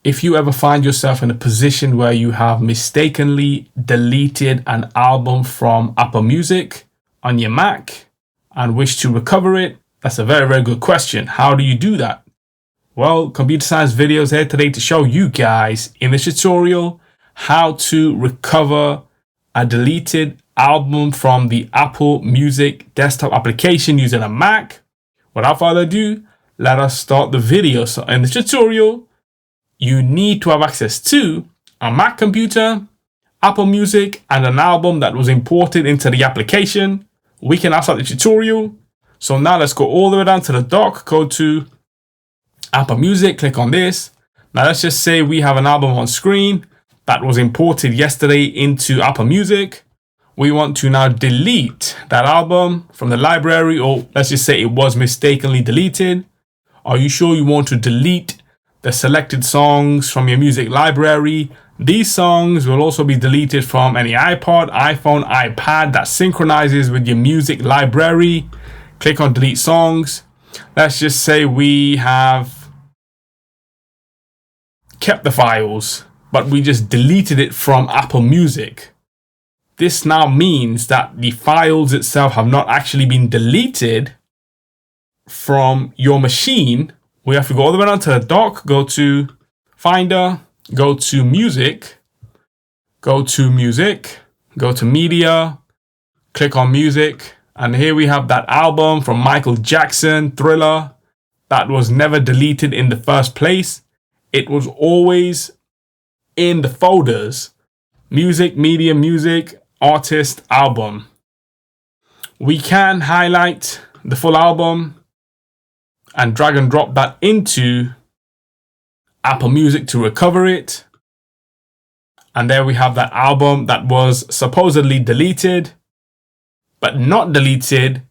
If you ever find yourself in a position where you have mistakenly deleted an album from Apple Music on your Mac and wish to recover it, that's a very, very good question. How do you do that? Well, Computer Science Videos here today to show you guys in this tutorial how to recover a deleted album from the Apple Music desktop application using a Mac. Without further ado, let us start the video. So in this tutorial, you need to have access to a Mac computer, Apple Music, and an album that was imported into the application. We can now start the tutorial. So now let's go all the way down to the dock, go to Apple Music, click on this. Now let's just say we have an album on screen that was imported yesterday into Apple Music. We want to now delete that album from the library, or let's just say it was mistakenly deleted. Are you sure you want to delete the selected songs from your music library? These songs will also be deleted from any iPod, iPhone, iPad that synchronizes with your music library. Click on delete songs. Let's just say we have kept the files, but we just deleted it from Apple Music. This now means that the files itself have not actually been deleted from your machine. We have to go all the way down to the dock, go to Finder, go to Music, go to Music, go to Media, click on Music, and here we have that album from Michael Jackson, Thriller, that was never deleted in the first place. It was always in the folders, Music, Media, Music, Artist, Album. We can highlight the full album and drag and drop that into Apple Music to recover it. And there we have that album that was supposedly deleted, but not deleted,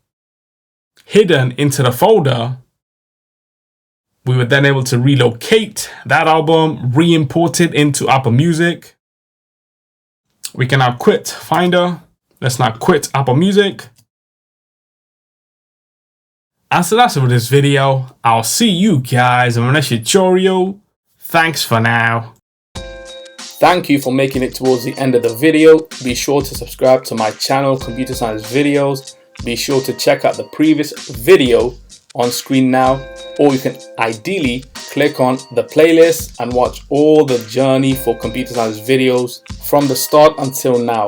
hidden into the folder. We were then able to relocate that album, re-import it into Apple Music. We can now quit Finder. Let's now quit Apple Music. And so that's it for this video. I'll see you guys in the next tutorial. Thanks for now. Thank you for making it towards the end of the video. Be sure to subscribe to my channel, Computer Science Videos. Be sure to check out the previous video on screen now, or you can ideally click on the playlist and watch all the journey for Computer Science Videos from the start until now.